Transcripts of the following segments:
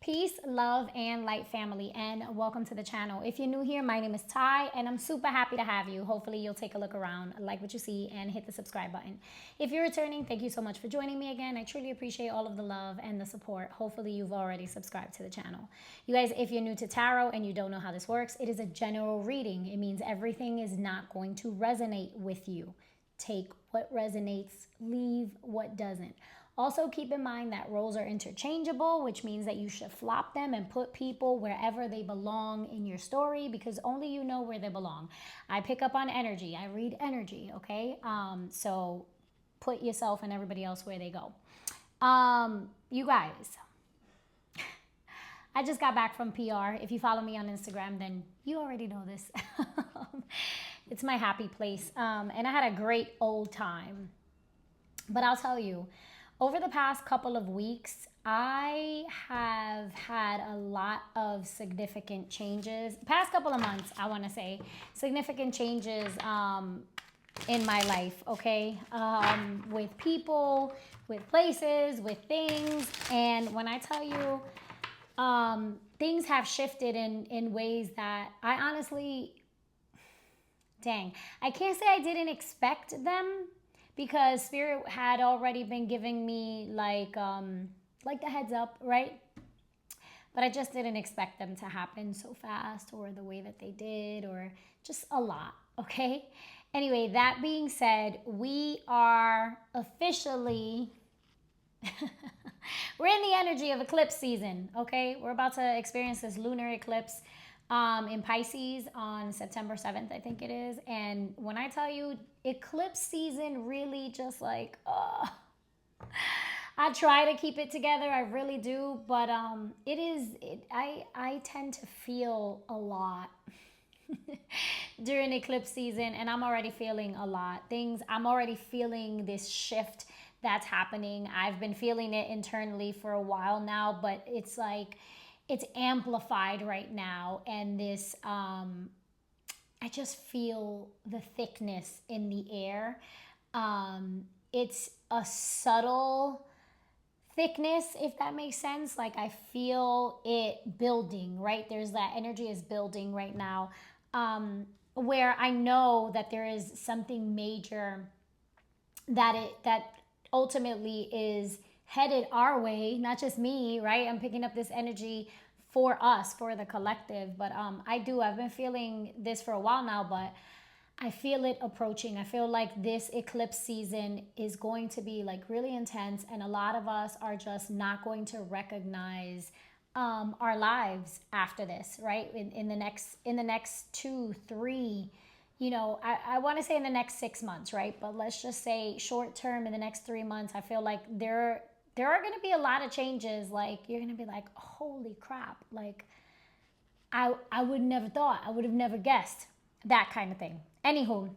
Peace, love, and light, family, and welcome to the channel. If you're new here, my name is Ty, and I'm super happy to have you. Hopefully, you'll take a look around, like what you see, and hit the subscribe button. If you're returning, thank you so much for joining me again. I truly appreciate all of the love and the support. Hopefully, you've already subscribed to the channel. You guys, if you're new to tarot and you don't know how this works, it is a general reading. It means everything is not going to resonate with you. Take what resonates, leave what doesn't. Also, keep in mind that roles are interchangeable, which means that you should flop them and put people wherever they belong in your story, because only you know where they belong. I pick up on energy. I read energy, okay? So put yourself and everybody else where they go. You guys, I just got back from PR. If you follow me on Instagram, then you already know this. It's my happy place. And I had a great old time. But I'll tell you, over the past couple of weeks, I have had a lot of significant changes. Past couple of months, I want to say, significant changes in my life, okay? With people, with places, with things. And when I tell you, things have shifted in ways that I honestly, I can't say I didn't expect them, because Spirit had already been giving me like the heads up, right? But I just didn't expect them to happen so fast, or the way that they did, or just a lot, okay? Anyway, that being said, we are officially we're in the energy of eclipse season, okay? We're about to experience this lunar eclipse in Pisces on September 7th, I think it is. And when I tell you, eclipse season really just like, I try to keep it together, I really do, but I tend to feel a lot during eclipse season, and I'm already feeling a lot. I'm already feeling this shift that's happening. I've been feeling it internally for a while now, but it's like, it's amplified right now. And this, I just feel the thickness in the air. It's a subtle thickness, if that makes sense. Like, I feel it building, right? There's that energy is building right now, where I know that there is something major that ultimately is headed our way, not just me, right? I'm picking up this energy for us, for the collective. But I've been feeling this for a while now, but I feel it approaching. I feel like this eclipse season is going to be like really intense, and a lot of us are just not going to recognize our lives after this, right? In the next 2, 3, you know, I want to say in the next 6 months, right? But let's just say short term, in the next 3 months, I feel like there are going to be a lot of changes. Like, you're going to be like, holy crap. Like, I would never thought, I would have never guessed, that kind of thing. Anywho,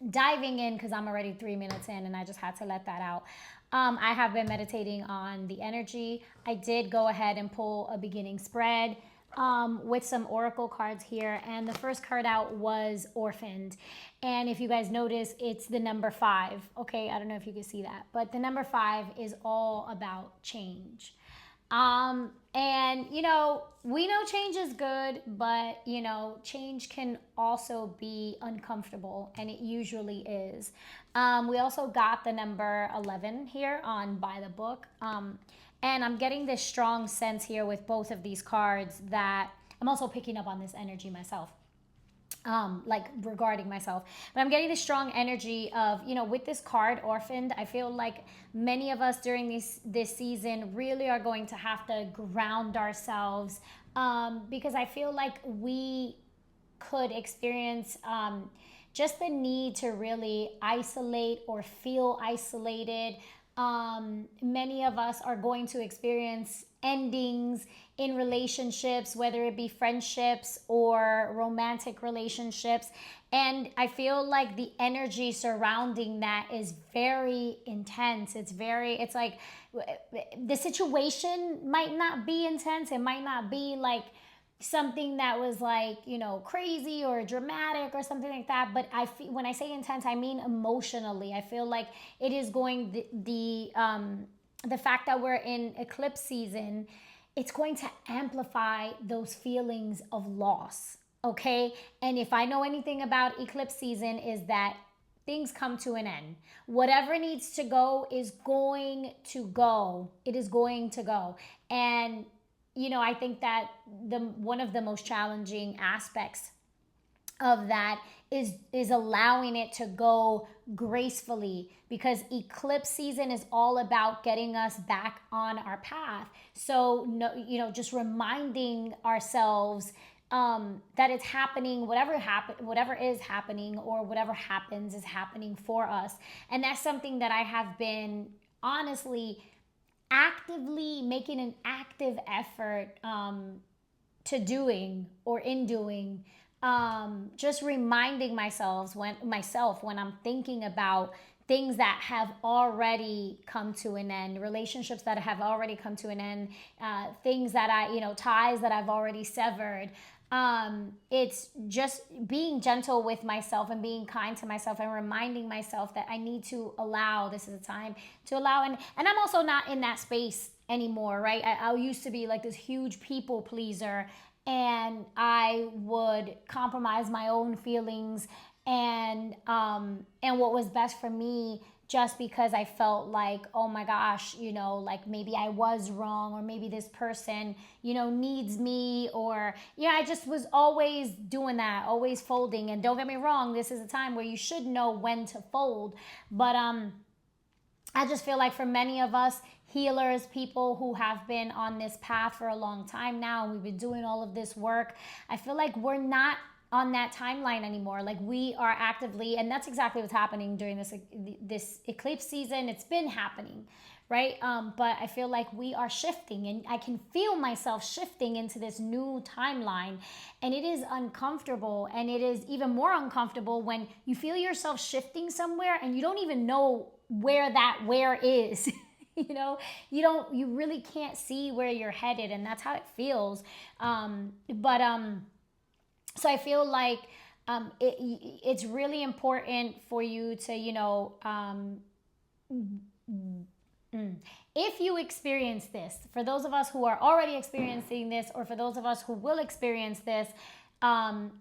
diving in, because I'm already 3 minutes in and I just had to let that out. I have been meditating on the energy. I did go ahead and pull a beginning spread with some oracle cards here, and the first card out was Orphaned. And if you guys notice, it's the number 5. Okay, I don't know if you can see that, but the number 5 is all about change. And you know, we know change is good, but you know, change can also be uncomfortable, and it usually is. We also got the number 11 here on By the Book. And I'm getting this strong sense here with both of these cards that I'm also picking up on this energy myself, like regarding myself. But I'm getting this strong energy of, you know, with this card, Orphaned, I feel like many of us during this season really are going to have to ground ourselves, because I feel like we could experience just the need to really isolate or feel isolated. Many of us are going to experience endings in relationships, whether it be friendships or romantic relationships. And I feel like the energy surrounding that is very intense. It's like the situation might not be intense. It might not be like something that was like, you know, crazy or dramatic or something like that. But I feel, when I say intense, I mean emotionally. I feel like it is going the fact that we're in eclipse season it's going to amplify those feelings of loss. Okay. And if I know anything about eclipse season, is that things come to an end. Whatever needs to go is going to go. It is going to go. And, I think that one of the most challenging aspects of that is allowing it to go gracefully, because eclipse season is all about getting us back on our path. So no, just reminding ourselves that it's happening, whatever is happening, or whatever happens is happening for us. And that's something that I have been honestly actively making an active effort to doing, or in doing, just reminding myself when I'm thinking about things that have already come to an end, relationships that have already come to an end, things that ties that I've already severed. It's just being gentle with myself and being kind to myself and reminding myself that I need to allow, this is a time to allow. And I'm also not in that space anymore, right? I used to be like this huge people pleaser, and I would compromise my own feelings and what was best for me, just because I felt like, oh my gosh, like maybe I was wrong, or maybe this person, needs me, or, I just was always doing that, always folding. And don't get me wrong, this is a time where you should know when to fold. But I just feel like for many of us healers, people who have been on this path for a long time now, and we've been doing all of this work, I feel like we're not on that timeline anymore. Like, we are actively, and that's exactly what's happening during this eclipse season. It's been happening, right? But I feel like we are shifting, and I can feel myself shifting into this new timeline, and it is uncomfortable. And it is even more uncomfortable when you feel yourself shifting somewhere and you don't even know where is. You really can't see where you're headed, and that's how it feels. So I feel like it's really important for you to, if you experience this, for those of us who are already experiencing this, or for those of us who will experience this,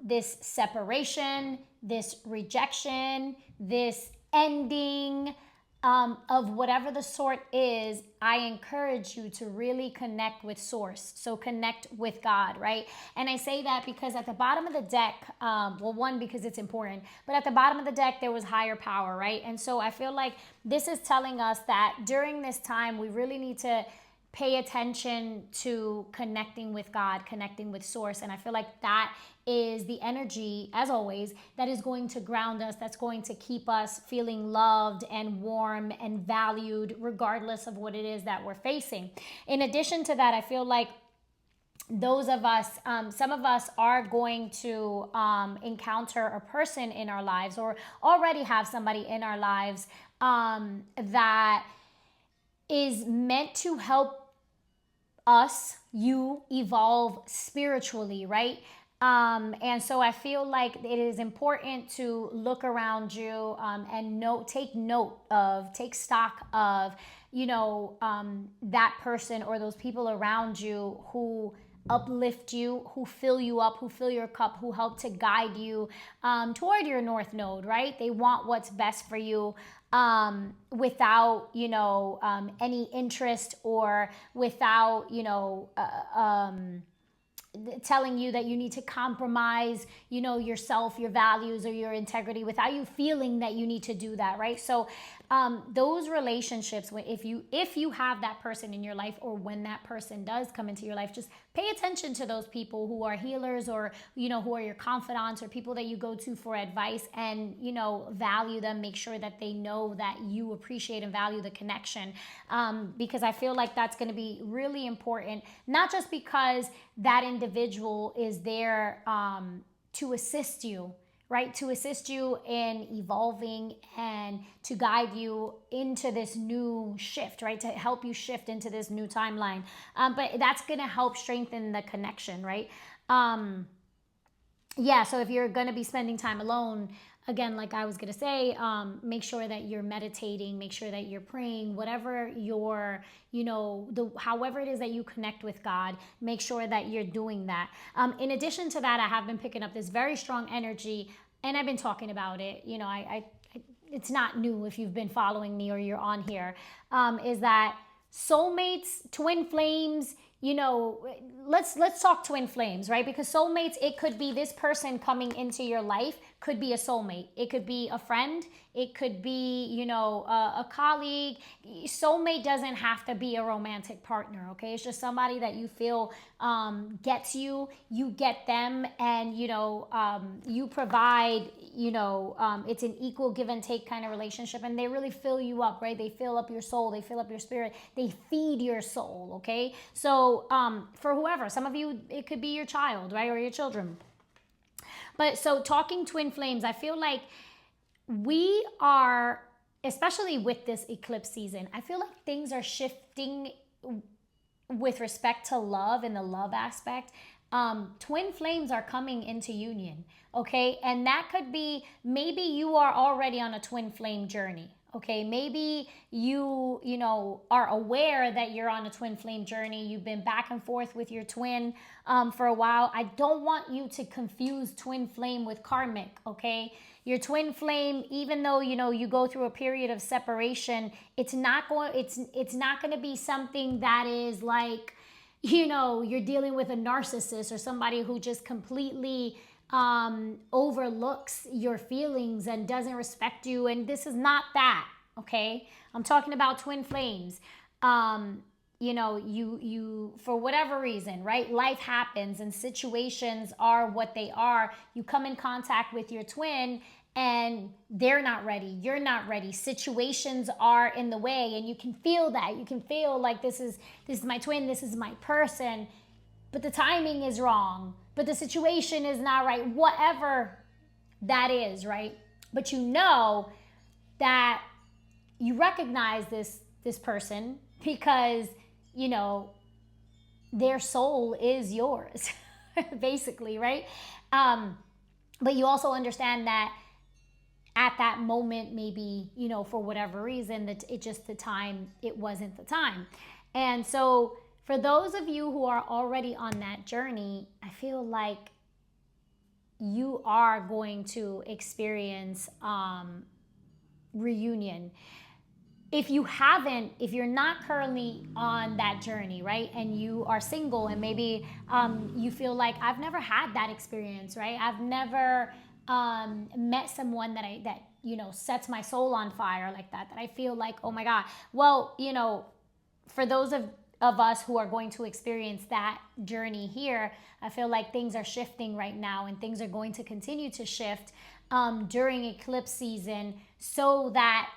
this separation, this rejection, this ending, of whatever the sort is, I encourage you to really connect with source. So connect with God, right? And I say that because at the bottom of the deck, one, because it's important, but at the bottom of the deck, there was higher power, right? And so I feel like this is telling us that during this time, we really need to pay attention to connecting with God, connecting with source. And I feel like that is the energy, as always, that is going to ground us, that's going to keep us feeling loved and warm and valued, regardless of what it is that we're facing. In addition to that, I feel like those of us, some of us are going to encounter a person in our lives, or already have somebody in our lives that is meant to help you evolve spiritually, right? And so I feel like it is important to look around you and take stock of, that person or those people around you who uplift you, who fill you up, who fill your cup, who help to guide you toward your north node, right? They want what's best for you without, any interest, or without, telling you that you need to compromise, yourself, your values, or your integrity, without you feeling that you need to do that, right? So those relationships, if you have that person in your life, or when that person does come into your life, just pay attention to those people who are healers, or who are your confidants, or people that you go to for advice, and value them. Make sure that they know that you appreciate and value the connection, because I feel like that's going to be really important, not just because that individual is there to assist you, right? To assist you in evolving and to guide you into this new shift, right? To help you shift into this new timeline. But that's going to help strengthen the connection, right? So if you're going to be spending time alone, again, like I was going to say, make sure that you're meditating, make sure that you're praying, whatever your, however it is that you connect with God, make sure that you're doing that. In addition to that, I have been picking up this very strong energy, and I've been talking about it. It's not new if you've been following me or you're on here, is that soulmates, twin flames, let's talk twin flames, right? Because soulmates, it could be this person coming into your life, could be a soulmate. It could be a friend. It could be, a colleague. Soulmate doesn't have to be a romantic partner, okay? It's just somebody that you feel gets you get them, and, you provide, it's an equal give and take kind of relationship, and they really fill you up, right? They fill up your soul. They fill up your spirit. They feed your soul, okay? So for whoever, some of you, it could be your child, right? Or your children. But so talking twin flames, I feel like we are, especially with this eclipse season, I feel like things are shifting with respect to love and the love aspect. Twin flames are coming into union, okay? And that could be, maybe you are already on a twin flame journey. Okay, maybe you are aware that you're on a twin flame journey. You've been back and forth with your twin for a while. I don't want you to confuse twin flame with karmic, okay? Your twin flame, even though you go through a period of separation, it's not going to be something that is like, you're dealing with a narcissist or somebody who just completely overlooks your feelings and doesn't respect you. And this is not that, okay? I'm talking about twin flames. You for whatever reason, right? Life happens and situations are what they are. You come in contact with your twin and they're not ready. You're not ready. Situations are in the way, and you can feel that. You can feel like this is my twin, this is my person, but the timing is wrong, but the situation is not right, whatever that is, right? But that you recognize this person because, their soul is yours, basically, right? But you also understand that at that moment, maybe, for whatever reason, that it wasn't the time. And so for those of you who are already on that journey, I feel like you are going to experience reunion. If you're not currently on that journey, right, and you are single, and maybe you feel like, I've never had that experience, right? I've never met someone that sets my soul on fire like that I feel like, oh my God. Well, for those of us who are going to experience that journey here, I feel like things are shifting right now, and things are going to continue to shift during eclipse season, so that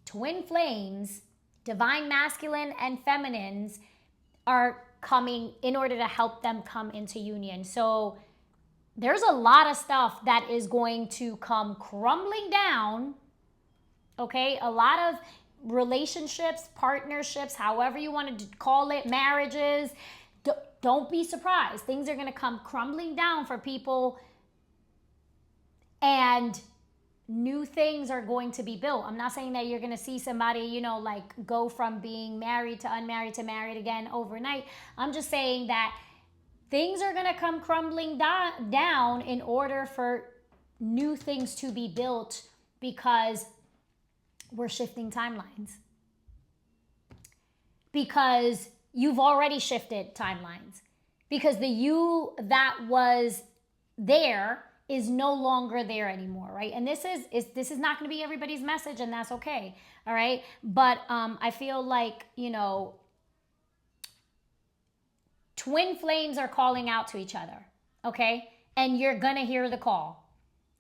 twin flames, divine masculine and feminines, are coming in order to help them come into union. So there's a lot of stuff that is going to come crumbling down, okay? A lot of relationships, partnerships, however you want to call it, marriages, don't be surprised. Things are going to come crumbling down for people, and new things are going to be built. I'm not saying that you're going to see somebody, go from being married to unmarried to married again overnight. I'm just saying that things are going to come crumbling down in order for new things to be built, because we're shifting timelines. Because you've already shifted timelines. Because the you that was there is no longer there anymore, right? And this is not going to be everybody's message, and that's okay, all right? But I feel like, twin flames are calling out to each other, okay? And you're going to hear the call.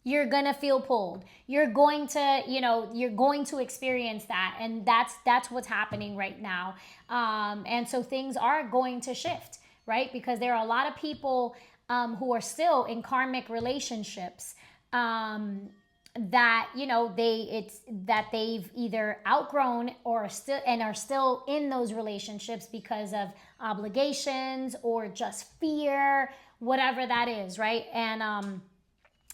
You're going to feel pulled. You're going to experience that, and that's what's happening right now. And so things are going to shift, right? Because there are a lot of people who are still in karmic relationships that they've either outgrown or are still in those relationships because of obligations or just fear, whatever that is, right? And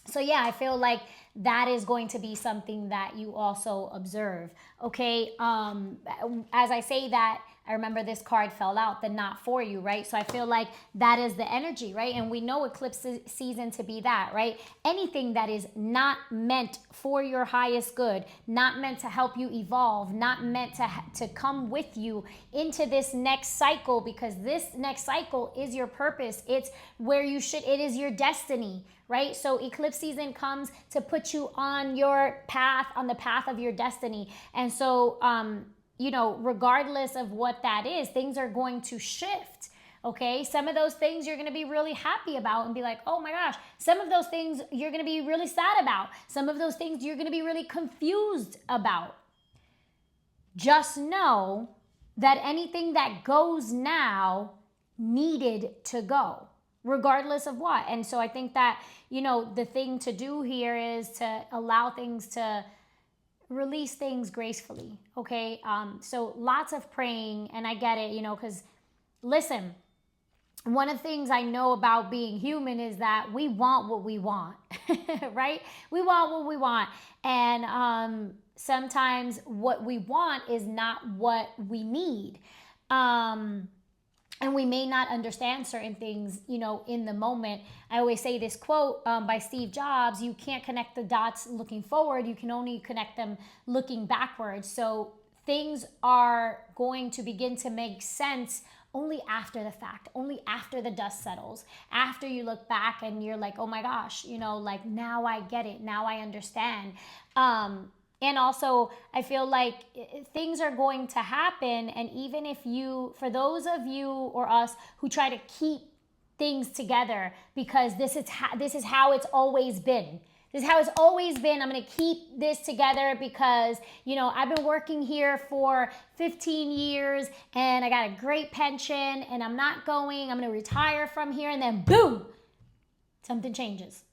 So yeah, I feel like that is going to be something that you also observe. Okay. As I say that, I remember this card fell out, the not for you, right? So I feel like that is the energy, right? And we know eclipse season to be that, right? Anything that is not meant for your highest good, not meant to help you evolve, not meant to come with you into this next cycle, because this next cycle is your purpose. It's where you should, it is your destiny, right? So eclipse season comes to put you on your path, on the path of your destiny. And so, regardless of what that is, things are going to shift. Okay. Some of those things you're going to be really happy about and be like, oh my gosh. Some of those things you're going to be really sad about. Some of those things you're going to be really confused about. Just know that anything that goes now needed to go, regardless of what. And so I think that, the thing to do here is to allow things to release things gracefully. Okay. So lots of praying, and I get it, because listen, one of the things I know about being human is that we want what we want, right? We want what we want. And sometimes what we want is not what we need. And we may not understand certain things, in the moment. I always say this quote by Steve Jobs: you can't connect the dots looking forward. You can only connect them looking backwards. So things are going to begin to make sense only after the fact, only after the dust settles, after you look back and you're like, oh my gosh, like now I get it. Now I understand. And also, I feel like things are going to happen. And even if for those of you or us who try to keep things together because this is how it's always been. This is how it's always been. I'm going to keep this together because, I've been working here for 15 years and I got a great pension and I'm not going. I'm going to retire from here. And then boom, something changes.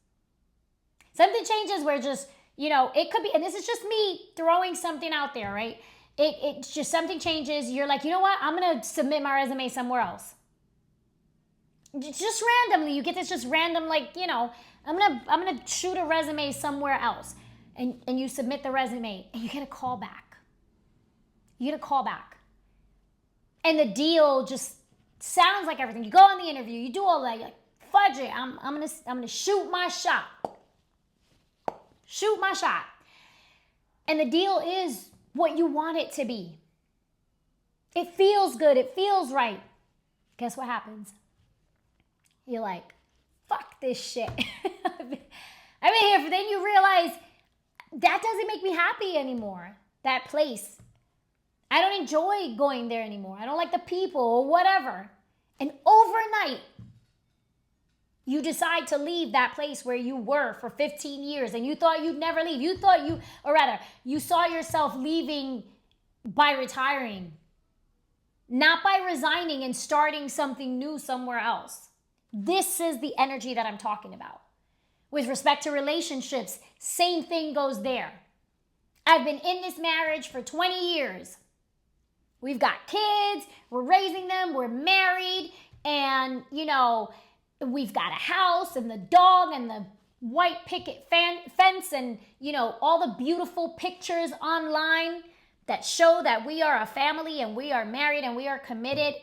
Something changes where just, it could be, and this is just me throwing something out there, right? It's just something changes. You're like, you know what? I'm going to submit my resume somewhere else. Just randomly, you get this just random, like, I'm going to shoot a resume somewhere else. And you submit the resume and you get a call back. And the deal just sounds like everything. You go on the interview, you do all that, you're like, fudge it. I'm going to shoot my shot. Shoot my shot. And the deal is what you want it to be. It feels good. It feels right. Guess what happens? You're like, fuck this shit. I've been here. But then you realize that doesn't make me happy anymore. That place. I don't enjoy going there anymore. I don't like the people or whatever. And overnight, you decide to leave that place where you were for 15 years and you thought you'd never leave. You saw yourself leaving by retiring, not by resigning and starting something new somewhere else. This is the energy that I'm talking about. With respect to relationships, same thing goes there. I've been in this marriage for 20 years. We've got kids, we're raising them, we're married, and, we've got a house and the dog and the white picket fence and, all the beautiful pictures online that show that we are a family and we are married and we are committed.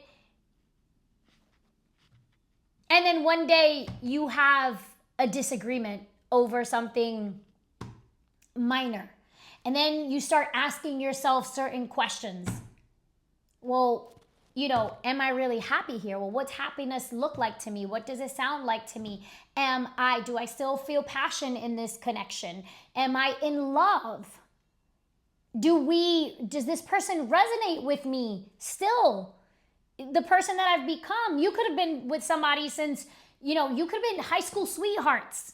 And then one day you have a disagreement over something minor. And then you start asking yourself certain questions. Well, am I really happy here? Well, what's happiness look like to me? What does it sound like to me? Do I still feel passion in this connection? Am I in love? Does this person resonate with me still? The person that I've become, you could have been with somebody since, you could have been high school sweethearts.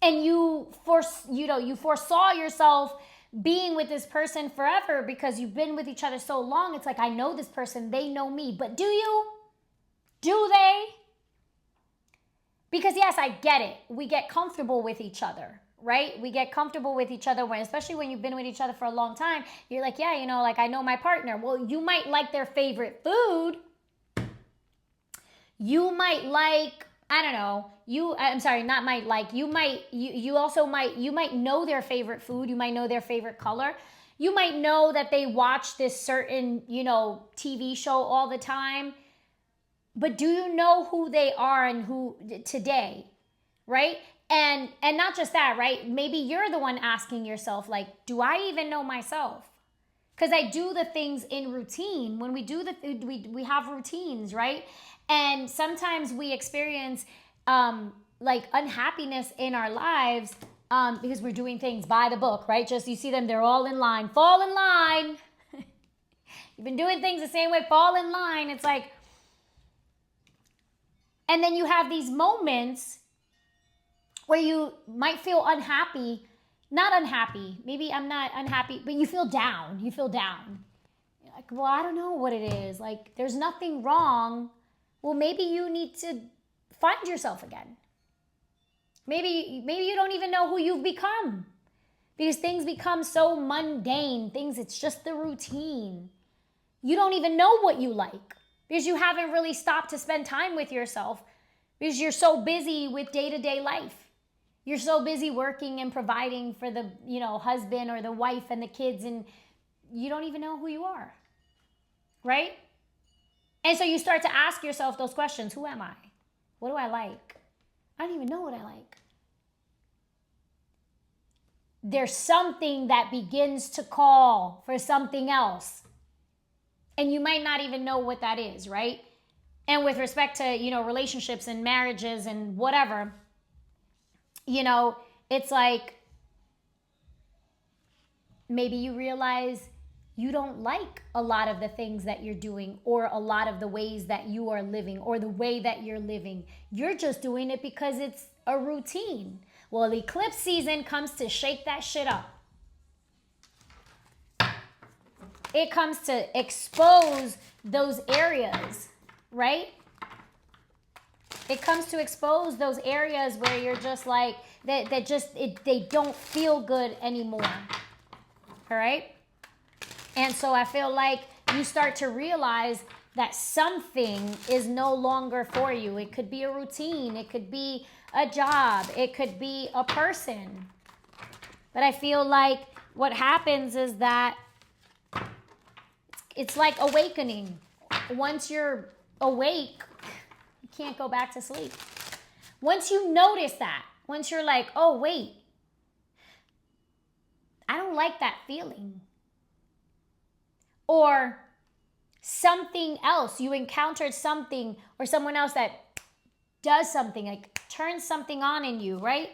And you foresaw yourself being with this person forever because you've been with each other so long. It's like, I know this person, they know me. But do you? Do they? Because yes, I get it. We get comfortable with each other, right? We get comfortable with each other especially when you've been with each other for a long time. You're like, yeah, I know my partner. Well, you might like their favorite food. You might like I don't know, I'm sorry, not might like, you might know their favorite food, you might know their favorite color, you might know that they watch this certain, TV show all the time, but do you know who they are and who today, right? And not just that, right? Maybe you're the one asking yourself, like, do I even know myself? Because I do the things in routine. When we do we have routines, right? And sometimes we experience like unhappiness in our lives because we're doing things by the book, right? Just you see them, they're all in line. Fall in line. You've been doing things the same way, fall in line. It's like, and then you have these moments where you might feel unhappy, not unhappy. Maybe I'm not unhappy, but you feel down. You feel down. You're like, well, I don't know what it is. Like, there's nothing wrong. Well, maybe you need to find yourself again. Maybe you don't even know who you've become because things become so mundane. It's just the routine. You don't even know what you like because you haven't really stopped to spend time with yourself because you're so busy with day-to-day life. You're so busy working and providing for the, husband or the wife and the kids, and you don't even know who you are, right? And so you start to ask yourself those questions. Who am I? What do I like? I don't even know what I like. There's something that begins to call for something else. And you might not even know what that is, right? And with respect to, relationships and marriages and whatever, it's like maybe you realize you don't like a lot of the things that you're doing or a lot of the ways that you are living or the way that you're living. You're just doing it because it's a routine. Well, eclipse season comes to shake that shit up. It comes to expose those areas, right? It comes to expose those areas where you're just like, they don't feel good anymore. All right? And so I feel like you start to realize that something is no longer for you. It could be a routine. It could be a job. It could be a person. But I feel like what happens is that it's like awakening. Once you're awake, you can't go back to sleep. Once you notice that, once you're like, oh, wait, I don't like that feeling. Or something else, you encountered something or someone else that does something, like turns something on in you, right?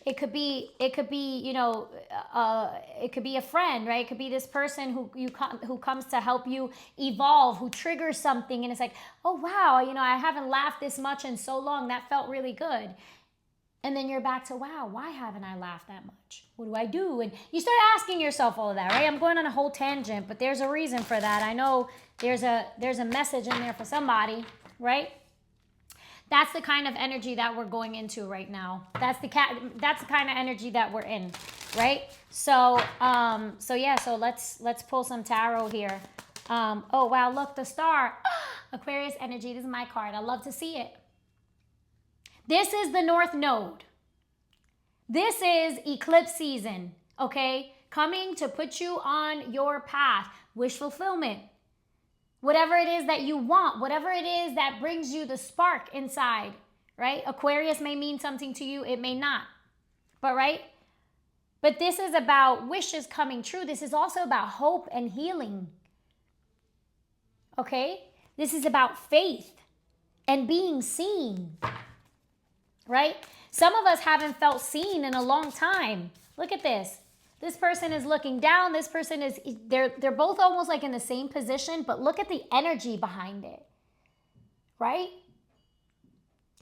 It could be, it could be a friend, right? It could be this person who comes to help you evolve, who triggers something, and it's like, oh wow, I haven't laughed this much in so long. That felt really good. And then you're back to, wow, why haven't I laughed that much? What do I do? And you start asking yourself all of that, right? I'm going on a whole tangent, but there's a reason for that. I know there's a message in there for somebody, right? That's the kind of energy that we're going into right now. That's the kind of energy that we're in, right? So let's pull some tarot here. Oh wow, look, the star. Aquarius energy. This is my card. I love to see it. This is the North Node. This is eclipse season, okay? Coming to put you on your path. Wish fulfillment. Whatever it is that you want, whatever it is that brings you the spark inside, right? Aquarius may mean something to you, it may not, but right? But this is about wishes coming true. This is also about hope and healing, okay? This is about faith and being seen, right? Some of us haven't felt seen in a long time. Look at this. This person is looking down. This person is, they're both almost like in the same position, but look at the energy behind it, right?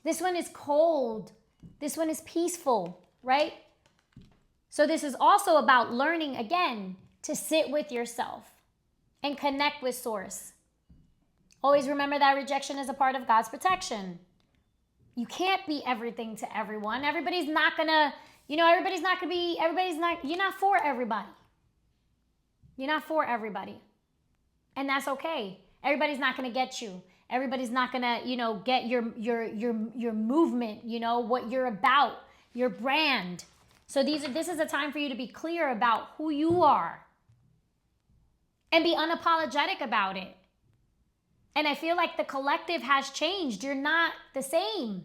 This one is cold. This one is peaceful, right? So this is also about learning, again, to sit with yourself and connect with source. Always remember that rejection is a part of God's protection. You can't be everything to everyone. Everybody's not going to, you're not for everybody. You're not for everybody. And that's okay. Everybody's not going to get you. Everybody's not gonna, you know, get your movement, you know, what you're about, your brand. So this is a time for you to be clear about who you are and be unapologetic about it. And I feel like the collective has changed. You're not the same.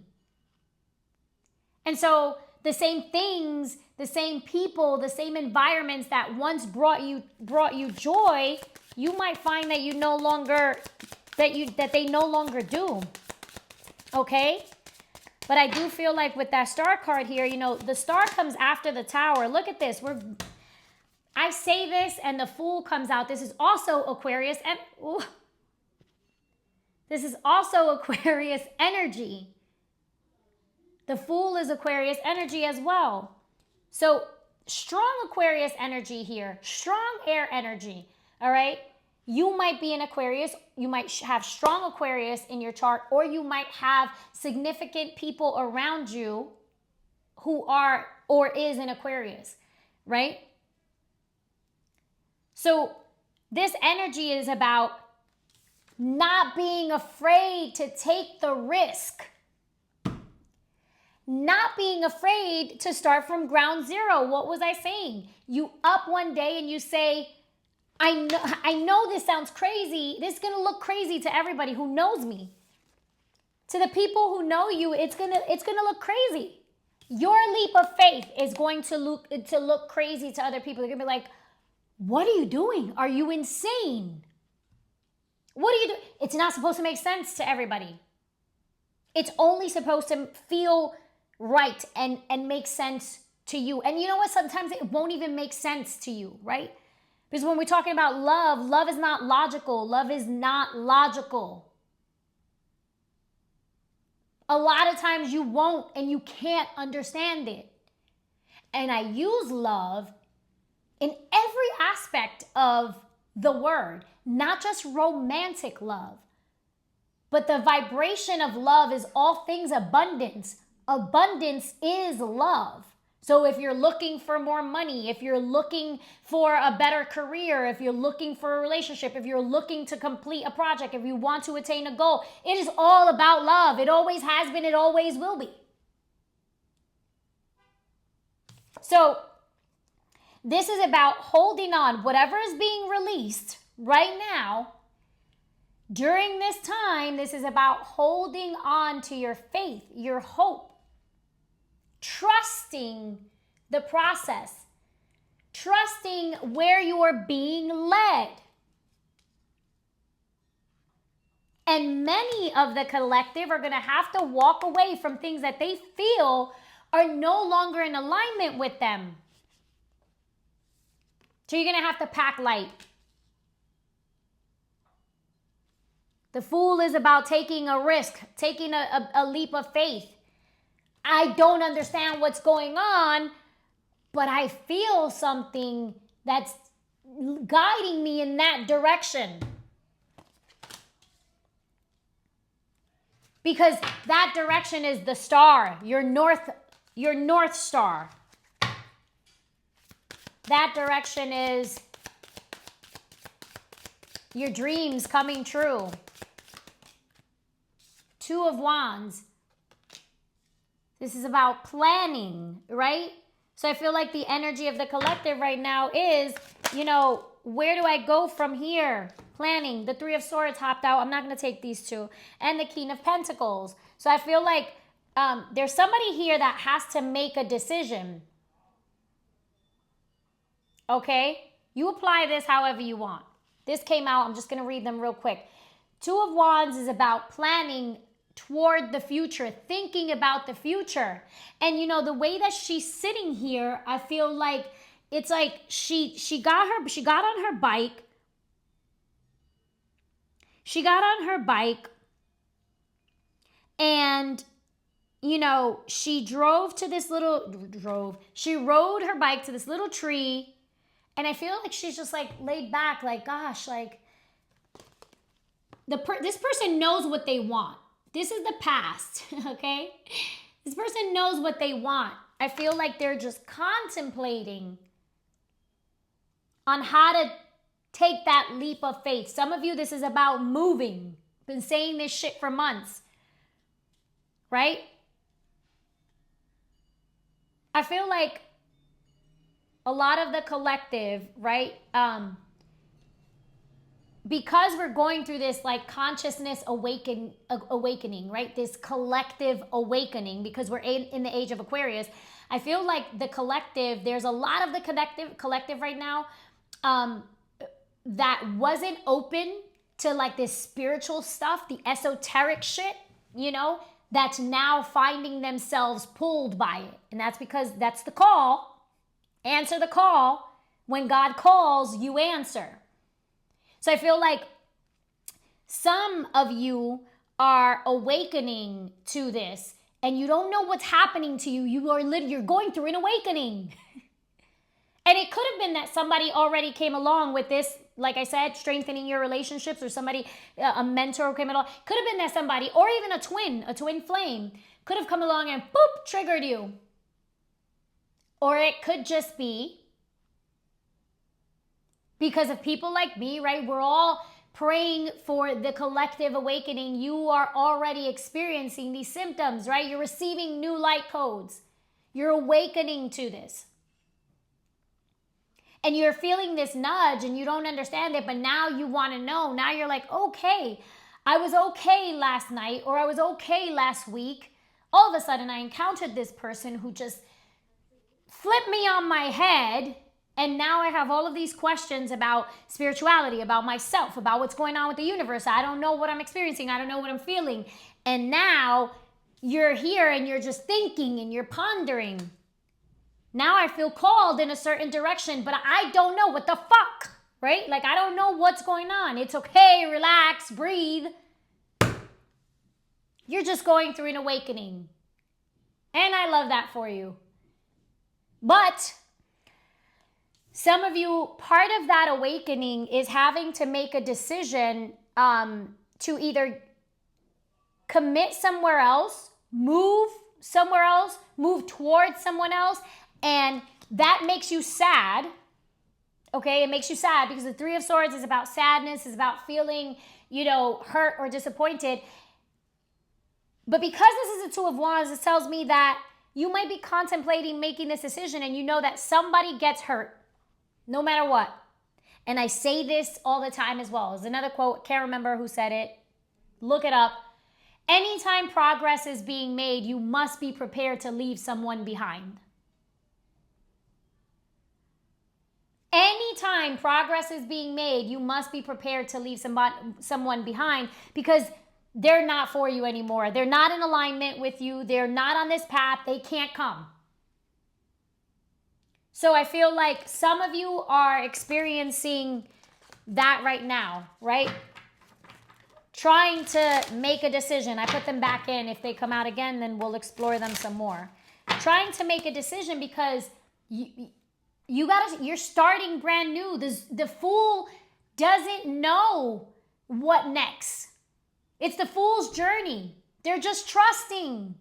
And so the same things, the same people, the same environments that once brought you joy, you might find that you no longer that they no longer do. Okay? But I do feel like with that star card here, you know, the star comes after the tower. Look at this. I say this and the Fool comes out. This is also Aquarius and this is also Aquarius energy. The Fool is Aquarius energy as well. So strong Aquarius energy here, strong air energy. All right. You might be an Aquarius, you might have strong Aquarius in your chart, or you might have significant people around you who are or is an Aquarius, right? So this energy is about not being afraid to take the risk, not being afraid to start from ground zero. What was I saying? You up one day and you say, I know this sounds crazy. This is going to look crazy to everybody who knows me. To the people who know you, it's going to look crazy. Your leap of faith is going to look crazy to other people. They're going to be like, "What are you doing? Are you insane? What are you doing?" It's not supposed to make sense to everybody. It's only supposed to feel right and make sense to you. And you know what? Sometimes it won't even make sense to you, right? Because when we're talking about love, love is not logical. Love is not logical. A lot of times you won't and you can't understand it. And I use love in every aspect of the word, not just romantic love, but the vibration of love is all things abundance. Abundance is love. So if you're looking for more money, if you're looking for a better career, if you're looking for a relationship, if you're looking to complete a project, if you want to attain a goal, it is all about love. It always has been, it always will be. So this is about holding on. Whatever is being released right now, during this time, this is about holding on to your faith, your hope, trusting the process, trusting where you are being led. And many of the collective are going to have to walk away from things that they feel are no longer in alignment with them. So you're going to have to pack light. The Fool is about taking a risk, taking a leap of faith. I don't understand what's going on, but I feel something that's guiding me in that direction. Because that direction is the star, your north star. That direction is your dreams coming true. Two of Wands. This is about planning, right? So I feel like the energy of the collective right now is, you know, where do I go from here? Planning. The Three of Swords hopped out. I'm not going to take these two. And the King of Pentacles. So I feel like there's somebody here that has to make a decision. Okay? You apply this however you want. This came out. I'm just going to read them real quick. Two of Wands is about planning toward the future, thinking about the future. And you know, the way that she's sitting here, I feel like it's like she got on her bike. She got on her bike and you know, she rode her bike to this little tree, and I feel like she's just like laid back, like, gosh, like this person knows what they want. This is the past, okay? This person knows what they want. I feel like they're just contemplating on how to take that leap of faith. Some of you, this is about moving, Been saying this shit for months, right? I feel like a lot of the collective, right? Because we're going through this like consciousness awakening, right? This collective awakening, because we're in the age of Aquarius. I feel like the collective, there's a lot of the collective right now that wasn't open to like this spiritual stuff, the esoteric shit, you know, that's now finding themselves pulled by it. And that's because that's the call. Answer the call. When God calls, you answer. So I feel like some of you are awakening to this and you don't know what's happening to you. You're going through an awakening. And it could have been that somebody already came along with this, like I said, strengthening your relationships, or somebody, a mentor came along. Could have been that somebody, or even a twin flame, could have come along and boop, triggered you. Or it could just be because of people like me, right? We're all praying for the collective awakening. You are already experiencing these symptoms, right? You're receiving new light codes. You're awakening to this. And you're feeling this nudge and you don't understand it, but now you want to know. Now you're like, okay, I was okay last night, or I was okay last week. All of a sudden I encountered this person who just flipped me on my head. And now I have all of these questions about spirituality, about myself, about what's going on with the universe. I don't know what I'm experiencing. I don't know what I'm feeling. And now you're here and you're just thinking and you're pondering. Now I feel called in a certain direction, but I don't know what the fuck, right? Like, I don't know what's going on. It's okay, relax, breathe. You're just going through an awakening. And I love that for you. But some of you, part of that awakening is having to make a decision to either commit somewhere else, move somewhere else, move towards someone else. And that makes you sad, okay? It makes you sad because the Three of Swords is about sadness, is about feeling, hurt or disappointed. But because this is a Two of Wands, it tells me that you might be contemplating making this decision and you know that somebody gets hurt, no matter what. And I say this all the time as well. There's another quote, can't remember who said it. Look it up. Anytime progress is being made, you must be prepared to leave someone behind. Anytime progress is being made, you must be prepared to leave someone behind, because they're not for you anymore. They're not in alignment with you. They're not on this path. They can't come. So I feel like some of you are experiencing that right now, right? Trying to make a decision. I put them back in. If they come out again, then we'll explore them some more. Trying to make a decision because you're starting brand new. The Fool doesn't know what next. It's the Fool's journey. They're just trusting.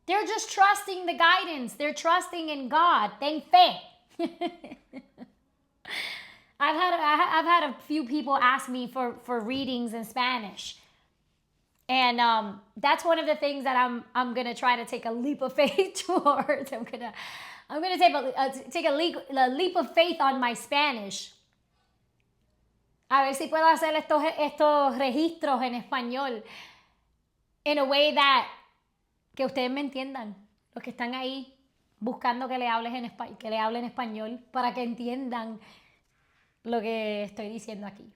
They're just trusting the guidance. They're trusting in God. Ten fe. I've had a few people ask me for readings in Spanish. And that's one of the things that I'm gonna try to take a leap of faith towards. I'm gonna take a leap of faith on my Spanish. A ver si puedo hacer estos registros en español in a way that que ustedes me entiendan, los que están ahí buscando que le hable en español para que entiendan lo que estoy diciendo aquí.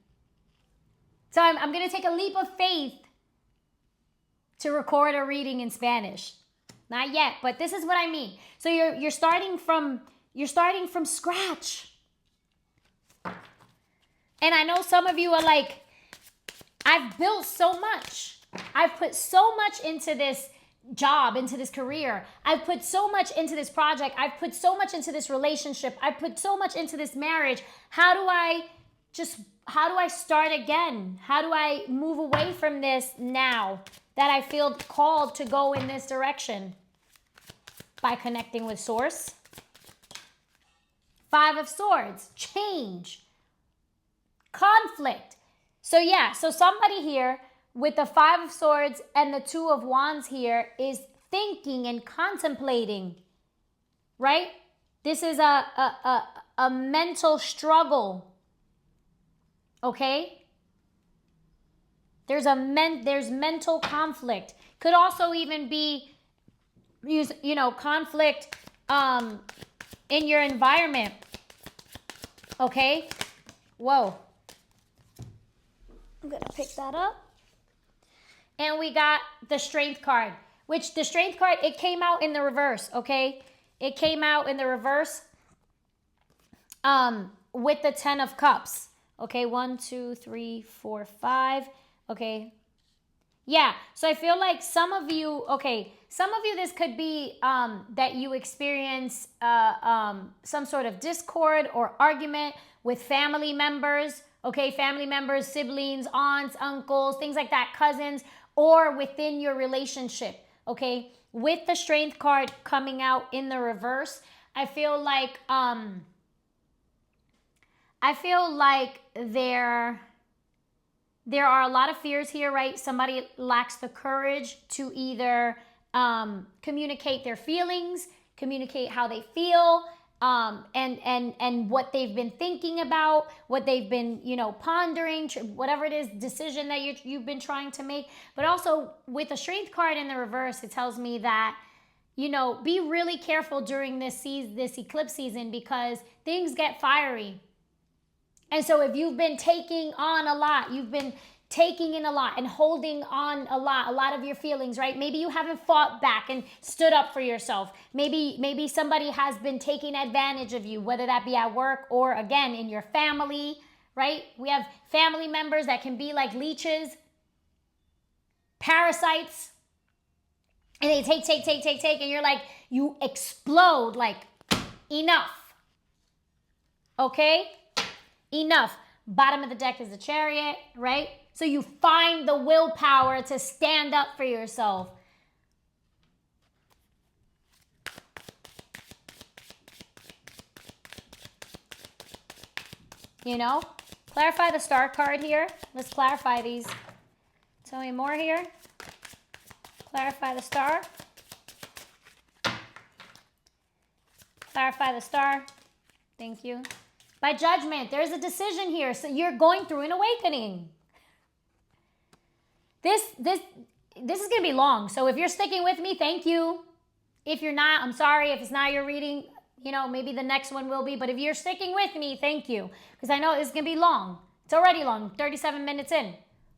So I'm going to take a leap of faith to record a reading in Spanish. Not yet, but this is what I mean. So you're starting from scratch. And I know some of you are like, I've built so much. I've put so much into this job, into this career. I've put so much into this project. I've put so much into this relationship. I've put so much into this marriage. How do I start again? How do I move away from this now that I feel called to go in this direction? By connecting with Source. Five of Swords, change, conflict. So somebody here with the Five of Swords and the Two of Wands here is thinking and contemplating, right? This is a mental struggle, okay? There's mental conflict. Could also even be, conflict in your environment, okay? Whoa. I'm gonna pick that up. And we got the Strength card, which the Strength card, it came out in the reverse, okay? It came out in the reverse with the 10 of Cups. Okay, 1, 2, 3, 4, 5. Okay. Yeah, so I feel like some of you, this could be that you experience some sort of discord or argument with family members, okay? Family members, siblings, aunts, uncles, things like that, cousins, or within your relationship, okay? With the Strength card coming out in the reverse, I feel like there are a lot of fears here, right? Somebody lacks the courage to either communicate their feelings, communicate how they feel, and what they've been thinking about, what they've been, pondering, whatever it is, decision that you've been trying to make. But also with the Strength card in the reverse, it tells me that, be really careful during this eclipse season because things get fiery. And so if you've been taking on a lot, you've been taking in a lot and holding on a lot of your feelings, right? Maybe you haven't fought back and stood up for yourself. Maybe somebody has been taking advantage of you, whether that be at work or, again, in your family, right? We have family members that can be like leeches, parasites, and they take, and you're like, you explode, like, enough, okay? Enough. Bottom of the deck is the Chariot, right? So you find the willpower to stand up for yourself. Clarify the Star card here. Let's clarify these. Tell me more here. Clarify the Star. Clarify the Star. Thank you. By Judgment, there's a decision here. So you're going through an awakening. This is going to be long. So if you're sticking with me, thank you. If you're not, I'm sorry. If it's not your reading, maybe the next one will be. But if you're sticking with me, thank you. Because I know it's going to be long. It's already long, 37 minutes in.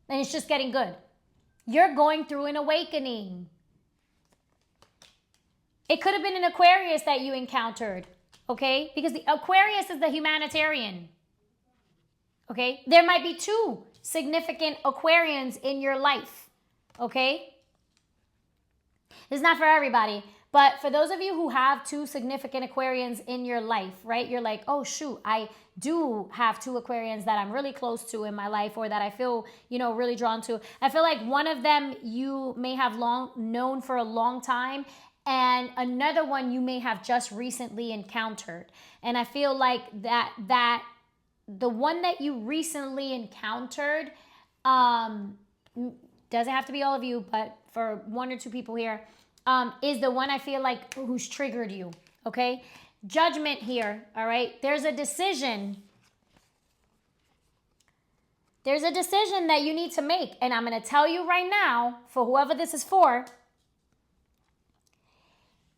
And it's just getting good. You're going through an awakening. It could have been an Aquarius that you encountered. Okay? Because the Aquarius is the humanitarian. Okay? There might be 2 significant Aquarians in your life. Okay? It's not for everybody. But for those of you who have 2 significant Aquarians in your life, right? You're like, oh, shoot, I do have 2 Aquarians that I'm really close to in my life or that I feel, really drawn to. I feel like one of them you may have known for a long time, and another one you may have just recently encountered. And I feel like that the one that you recently encountered, doesn't have to be all of you, but for 1 or 2 people here, is the one I feel like who's triggered you, okay? Judgment here, all right? There's a decision. There's a decision that you need to make. And I'm going to tell you right now, for whoever this is for,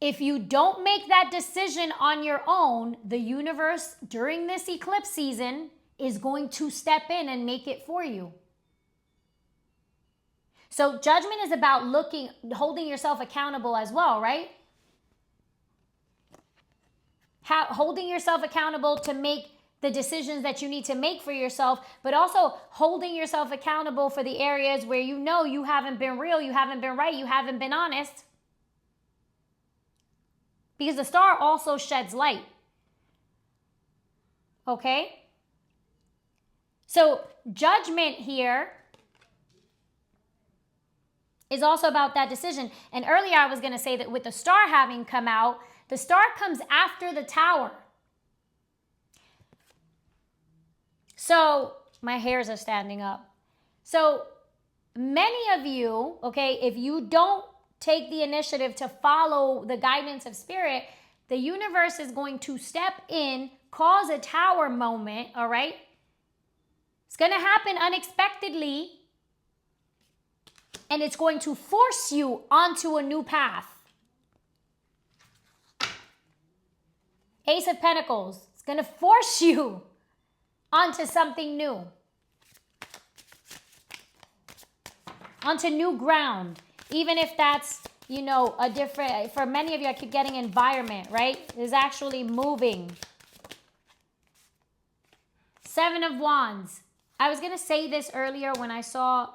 if you don't make that decision on your own, the universe during this eclipse season is going to step in and make it for you. So judgment is about holding yourself accountable as well, right? Holding yourself accountable to make the decisions that you need to make for yourself, but also holding yourself accountable for the areas where you haven't been real, you haven't been right, you haven't been honest. Because the Star also sheds light. Okay? So judgment here is also about that decision. And earlier I was going to say that with the Star having come out, the Star comes after the Tower. So my hairs are standing up. So many of you, okay, if you don't take the initiative to follow the guidance of spirit, the universe is going to step in, cause a tower moment, all right? It's going to happen unexpectedly, and it's going to force you onto a new path. Ace of Pentacles. It's going to force you onto something new. Onto new ground. Even if that's, you know, a different, for many of you, I keep getting environment, right? It's actually moving. Seven of Wands. I was going to say this earlier when I saw,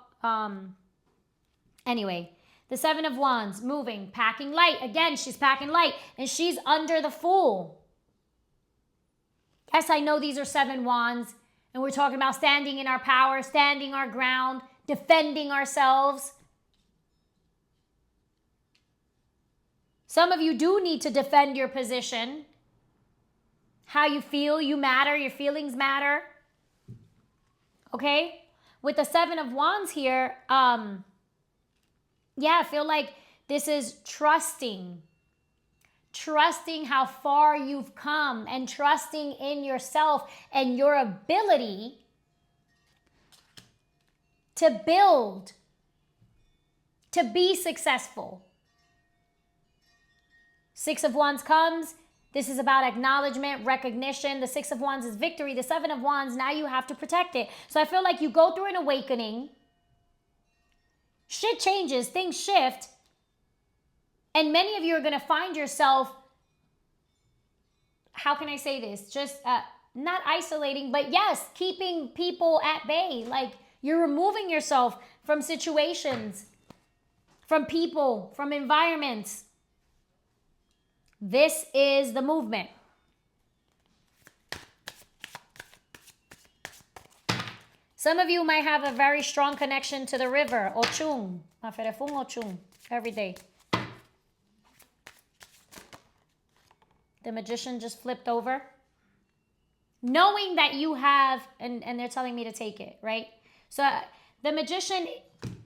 anyway, the Seven of Wands, moving, packing light. Again, she's packing light, and she's under the Fool. Yes, I know these are 7 wands, and we're talking about standing in our power, standing our ground, defending ourselves. Some of you do need to defend your position. How you feel, you matter, your feelings matter. Okay? With the 7 of Wands here, yeah, I feel like this is trusting. Trusting how far you've come and trusting in yourself and your ability to build, to be successful. 6 of Wands comes. This is about acknowledgement, recognition. The 6 of Wands is victory. The 7 of Wands, now you have to protect it. So I feel like you go through an awakening. Shit changes, things shift. And many of you are going to find yourself, how can I say this? Just not isolating, but yes, keeping people at bay. Like you're removing yourself from situations, from people, from environments. This is the movement. Some of you might have a very strong connection to the river, Ochun, Maferefun Ochun, every day. The Magician just flipped over. Knowing that you have, and they're telling me to take it, right? So the Magician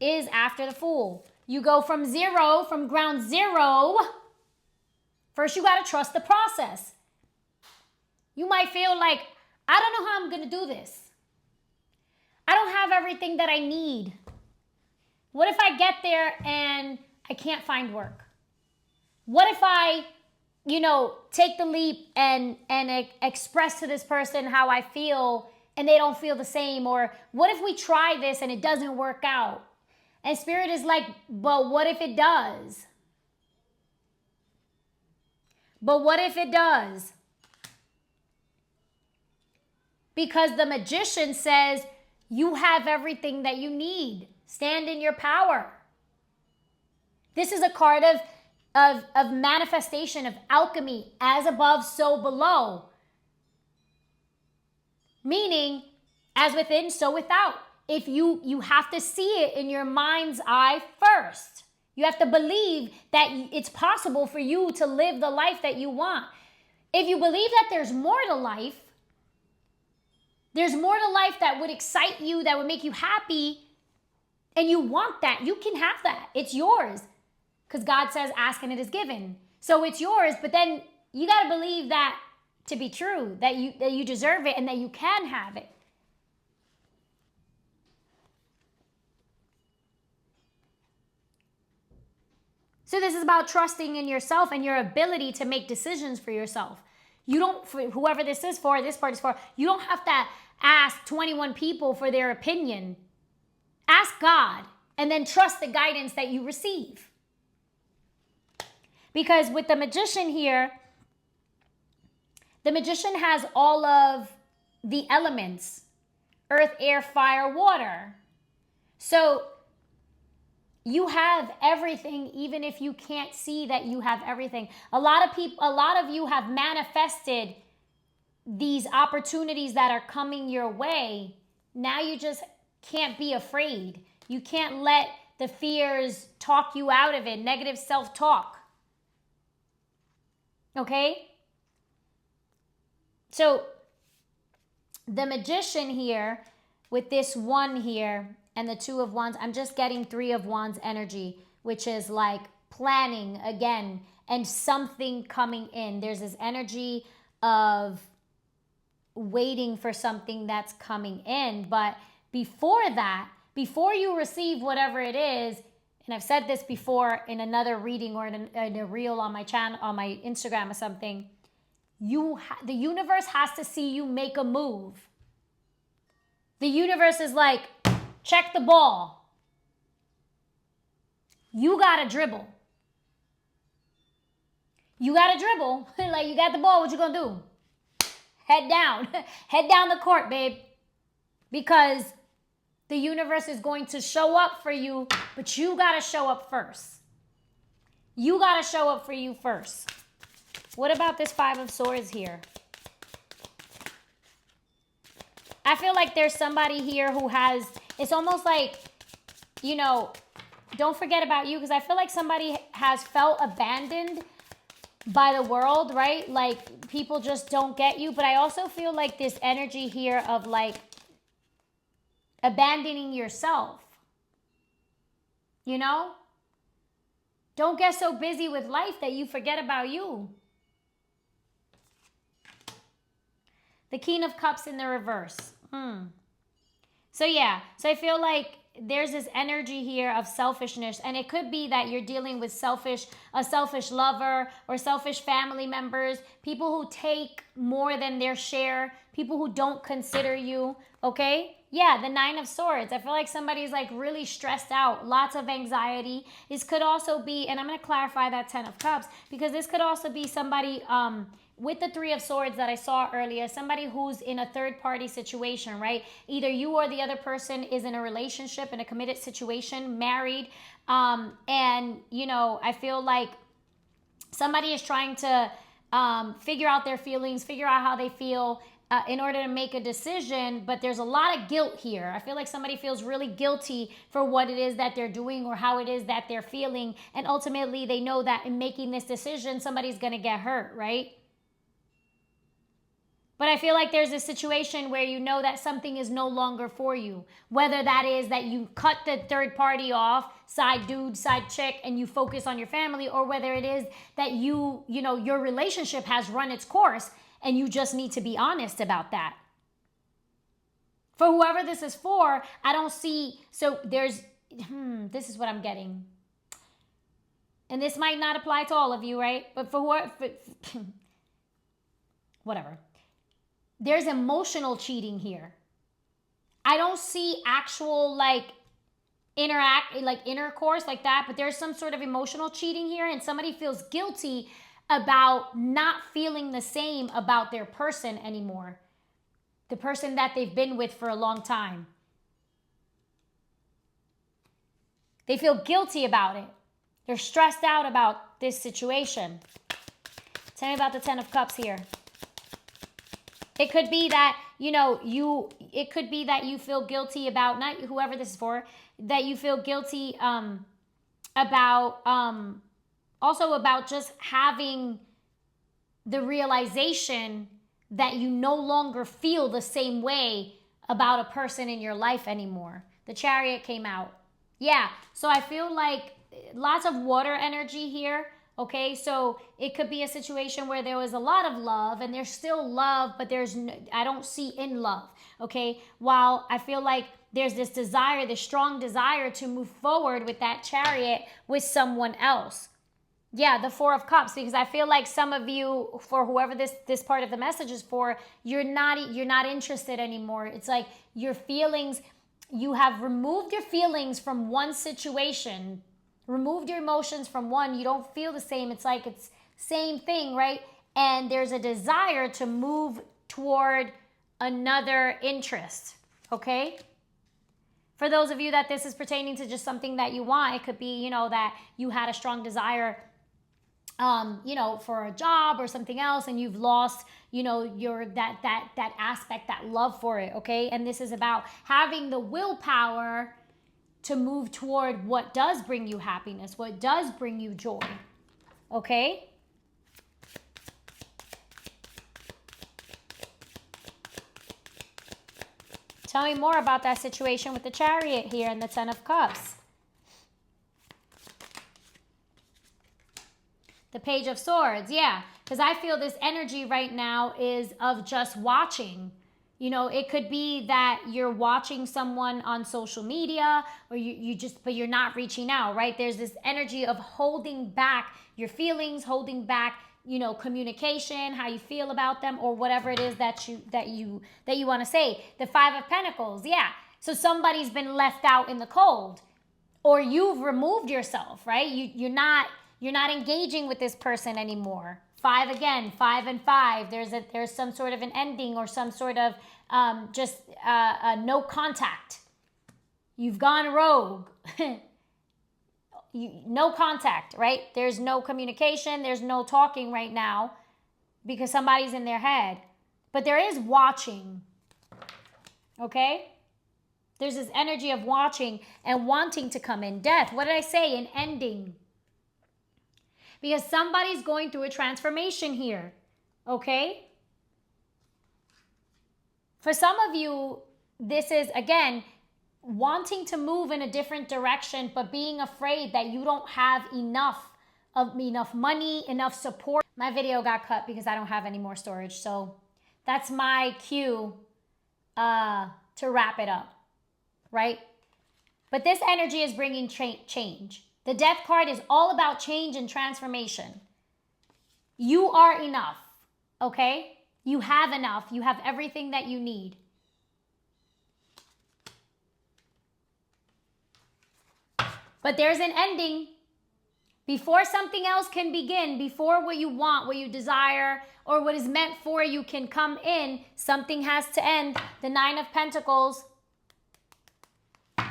is after the Fool. You go from zero, from ground zero. First, you got to trust the process. You might feel like, I don't know how I'm going to do this. I don't have everything that I need. What if I get there and I can't find work? What if I, you know, take the leap and express to this person how I feel and they don't feel the same? Or what if we try this and it doesn't work out? And Spirit is like, but what if it does? But what if it does? Because the Magician says, you have everything that you need. Stand in your power. This is a card of manifestation, of alchemy, as above, so below. Meaning, as within, so without. If you have to see it in your mind's eye first. You have to believe that it's possible for you to live the life that you want. If you believe that there's more to life, there's more to life that would excite you, that would make you happy, and you want that, you can have that. It's yours. Because God says, ask and it is given. So it's yours, but then you got to believe that to be true, that you deserve it and that you can have it. So this is about trusting in yourself and your ability to make decisions for yourself. You don't, for whoever this is for, this part is for, you don't have to ask 21 people for their opinion. Ask God and then trust the guidance that you receive. Because with the Magician here, the Magician has all of the elements: earth, air, fire, water. So you have everything, even if you can't see that you have everything. A lot of you have manifested these opportunities that are coming your way. Now you just can't be afraid. You can't let the fears talk you out of it. Negative self-talk. Okay? So the Magician here, with this one here, and the Two of Wands. I'm just getting Three of Wands energy, which is like planning again and something coming in. There's this energy of waiting for something that's coming in. But before that, before you receive whatever it is, and I've said this before in another reading or in a reel on my channel, on my Instagram or something, the universe has to see you make a move. The universe is like, check the ball. You got to dribble. You got to dribble. Like, you got the ball, what you going to do? Head down. Head down the court, babe. Because the universe is going to show up for you, but you got to show up first. You got to show up for you first. What about this Five of Swords here? I feel like there's somebody here who has, it's almost like, you know, don't forget about you, because I feel like somebody has felt abandoned by the world, right? Like, people just don't get you. But I also feel like this energy here of like abandoning yourself, you know? Don't get so busy with life that you forget about you. The King of Cups in the reverse. So yeah, so I feel like there's this energy here of selfishness, and it could be that you're dealing with a selfish lover or selfish family members, people who take more than their share, people who don't consider you, okay? Yeah, the Nine of Swords. I feel like somebody's like really stressed out, lots of anxiety. This could also be, and I'm going to clarify that Ten of Cups, because this could also be somebody with the Three of Swords that I saw earlier, somebody who's in a third-party situation, right? Either you or the other person is in a relationship, in a committed situation, married, and, you know, I feel like somebody is trying to figure out their feelings, figure out how they feel in order to make a decision, but there's a lot of guilt here. I feel like somebody feels really guilty for what it is that they're doing or how it is that they're feeling, and ultimately they know that in making this decision, somebody's going to get hurt, right? But I feel like there's a situation where you know that something is no longer for you. Whether that is that you cut the third party off, side dude, side chick, and you focus on your family, or whether it is that you know, your relationship has run its course and you just need to be honest about that. For whoever this is for, I don't see, so there's, this is what I'm getting. And this might not apply to all of you, right? But for whoever, whatever. There's emotional cheating here. I don't see actual like intercourse like that, but there's some sort of emotional cheating here, and somebody feels guilty about not feeling the same about their person anymore. The person that they've been with for a long time. They feel guilty about it. They're stressed out about this situation. Tell me about the Ten of Cups here. It could be that, you know, it could be that you feel guilty about, not whoever this is for, that you feel guilty about, also about just having the realization that you no longer feel the same way about a person in your life anymore. The Chariot came out. Yeah, so I feel like lots of water energy here. Okay, so it could be a situation where there was a lot of love, and there's still love, but I don't see in love, okay? While I feel like there's this desire, this strong desire to move forward with that Chariot with someone else. Yeah, the Four of Cups, because I feel like some of you, for whoever this part of the message is for, you're not interested anymore. It's like your feelings, you have removed your feelings from one situation, removed your emotions from one, you don't feel the same. It's like it's same thing, right? And there's a desire to move toward another interest, okay? For those of you that this is pertaining to just something that you want, it could be, you know, that you had a strong desire, you know, for a job or something else, and you've lost, you know, your that aspect, that love for it, okay? And this is about having the willpower to move toward what does bring you happiness, what does bring you joy, okay? Tell me more about that situation with the Chariot here and the Ten of Cups. The Page of Swords, yeah. Because I feel this energy right now is of just watching. You know, it could be that you're watching someone on social media, or but you're not reaching out, right? There's this energy of holding back your feelings, holding back, you know, communication, how you feel about them, or whatever it is that you want to say. The Five of Pentacles, yeah. So somebody's been left out in the cold, or you've removed yourself, right? You're not engaging with this person anymore. 5 again, 5 and 5. There's some sort of an ending, or some sort of no contact. You've gone rogue. No contact, right? There's no communication. There's no talking right now because somebody's in their head. But there is watching, okay? There's this energy of watching and wanting to come in. Death, what did I say? An ending. Because somebody's going through a transformation here, okay? For some of you, this is, again, wanting to move in a different direction, but being afraid that you don't have enough money, enough support. My video got cut because I don't have any more storage, so that's my cue to wrap it up, right? But this energy is bringing change. The Death card is all about change and transformation. You are enough, okay? You have enough. You have everything that you need. But there's an ending. Before something else can begin, before what you want, what you desire, or what is meant for you can come in, something has to end. The Nine of Pentacles.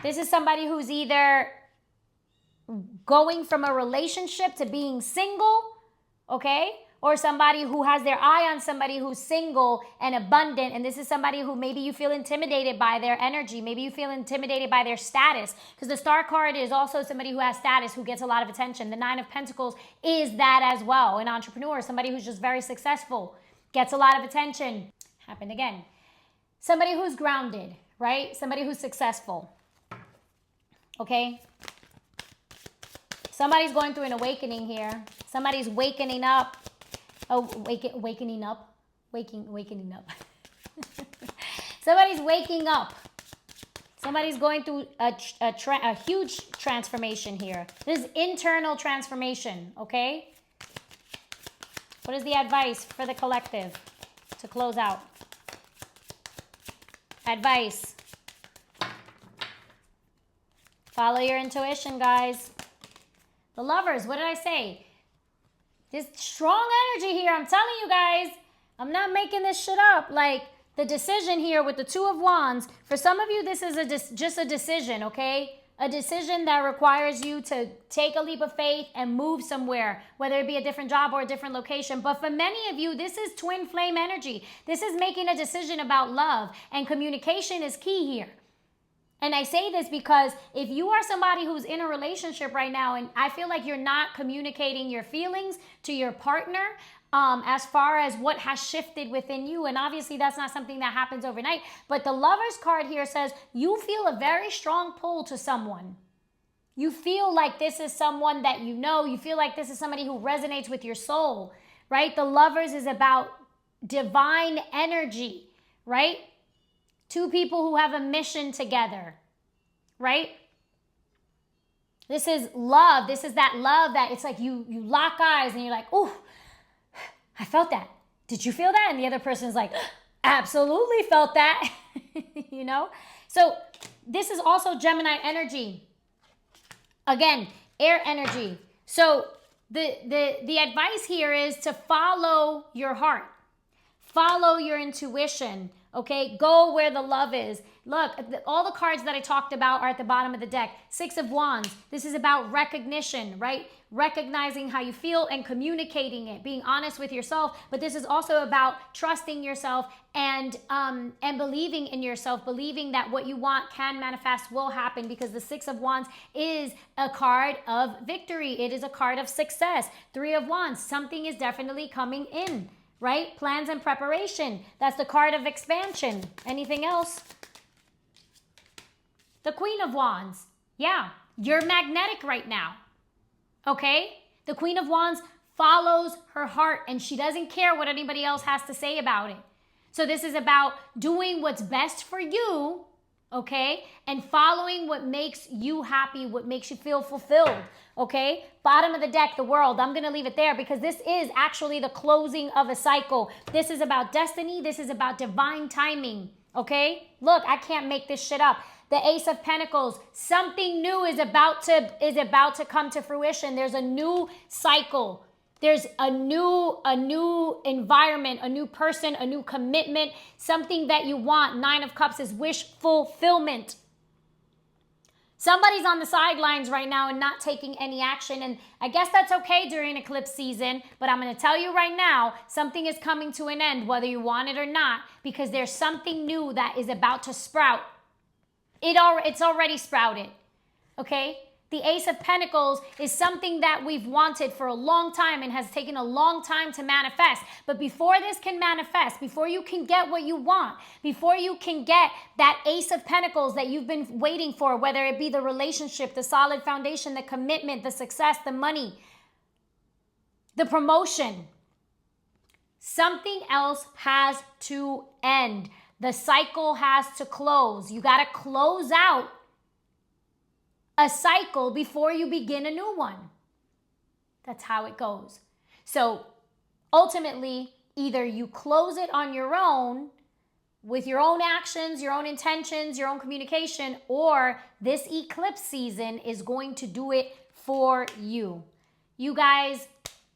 This is somebody who's either going from a relationship to being single, okay? Or somebody who has their eye on somebody who's single and abundant. And this is somebody who maybe you feel intimidated by their energy. Maybe you feel intimidated by their status. Because the Star card is also somebody who has status, who gets a lot of attention. The Nine of Pentacles is that as well. An entrepreneur, somebody who's just very successful, gets a lot of attention. Happened again. Somebody who's grounded, right? Somebody who's successful. Okay? Somebody's going through an awakening here. Somebody's wakening up. Oh, wakening up. Wakening up. Somebody's waking up. Somebody's going through a huge transformation here. This is internal transformation, okay? What is the advice for the collective to close out? Advice. Follow your intuition, guys. The Lovers, what did I say? This strong energy here, I'm telling you guys. I'm not making this shit up. Like, the decision here with the Two of Wands, for some of you, this is just a decision, okay? A decision that requires you to take a leap of faith and move somewhere, whether it be a different job or a different location. But for many of you, this is twin flame energy. This is making a decision about love, and communication is key here. And I say this because if you are somebody who's in a relationship right now and I feel like you're not communicating your feelings to your partner as far as what has shifted within you, and obviously that's not something that happens overnight, but the Lovers card here says you feel a very strong pull to someone. You feel like this is someone that you know. You feel like this is somebody who resonates with your soul, right? The Lovers is about divine energy, right? Two people who have a mission together, right? This is love. This is that love that it's like you lock eyes and you're like, oh, I felt that. Did you feel that? And the other person's like, absolutely felt that, you know? So this is also Gemini energy. Again, air energy. So the advice here is to follow your heart. Follow your intuition. Okay, go where the love is. Look, all the cards that I talked about are at the bottom of the deck. Six of Wands. This is about recognition, right? Recognizing how you feel and communicating it, being honest with yourself. But this is also about trusting yourself and believing in yourself, believing that what you want can manifest, will happen, because the Six of Wands is a card of victory. It is a card of success. Three of Wands. Something is definitely coming in. Right? Plans and preparation. That's the card of expansion. Anything else? The Queen of Wands. Yeah, you're magnetic right now. Okay? The Queen of Wands follows her heart and she doesn't care what anybody else has to say about it. So this is about doing what's best for you, okay? And following what makes you happy, what makes you feel fulfilled, okay? Bottom of the deck, the World. I'm going to leave it there because this is actually the closing of a cycle. This is about destiny. This is about divine timing, okay? Look, I can't make this shit up. The Ace of Pentacles, something new is about to come to fruition. There's a new cycle. There's a new environment, a new person, a new commitment, something that you want. 9 of Cups is wish fulfillment. Somebody's on the sidelines right now and not taking any action. And I guess that's okay during eclipse season. But I'm going to tell you right now, something is coming to an end, whether you want it or not, because there's something new that is about to sprout. It's already sprouted. Okay? The Ace of Pentacles is something that we've wanted for a long time and has taken a long time to manifest. But before this can manifest, before you can get what you want, before you can get that Ace of Pentacles that you've been waiting for, whether it be the relationship, the solid foundation, the commitment, the success, the money, the promotion, something else has to end. The cycle has to close. You got to close out a cycle before you begin a new one. That's how it goes. So ultimately, either you close it on your own with your own actions, your own intentions, your own communication, or this eclipse season is going to do it for you. You guys,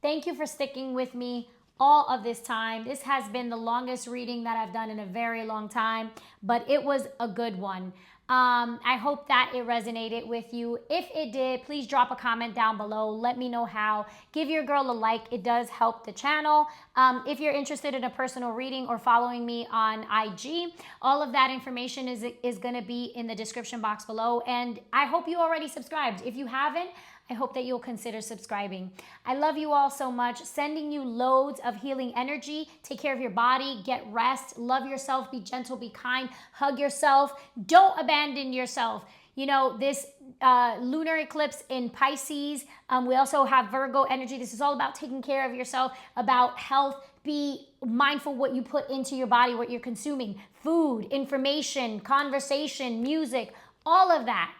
thank you for sticking with me all of this time. This has been the longest reading that I've done in a very long time, but it was a good one. I hope that it resonated with you. If it did, please drop a comment down below. Let me know how. Give your girl a like. It does help the channel. If you're interested in a personal reading or following me on IG, all of that information is going to be in the description box below. And I hope you already subscribed. If you haven't, I hope that you'll consider subscribing. I love you all so much. Sending you loads of healing energy. Take care of your body. Get rest. Love yourself. Be gentle. Be kind. Hug yourself. Don't abandon yourself. You know, this lunar eclipse in Pisces. We also have Virgo energy. This is all about taking care of yourself, about health. Be mindful what you put into your body, what you're consuming. Food, information, conversation, music, all of that.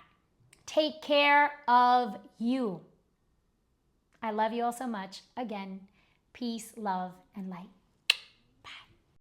Take care of you. I love you all so much. Again, peace, love, and light.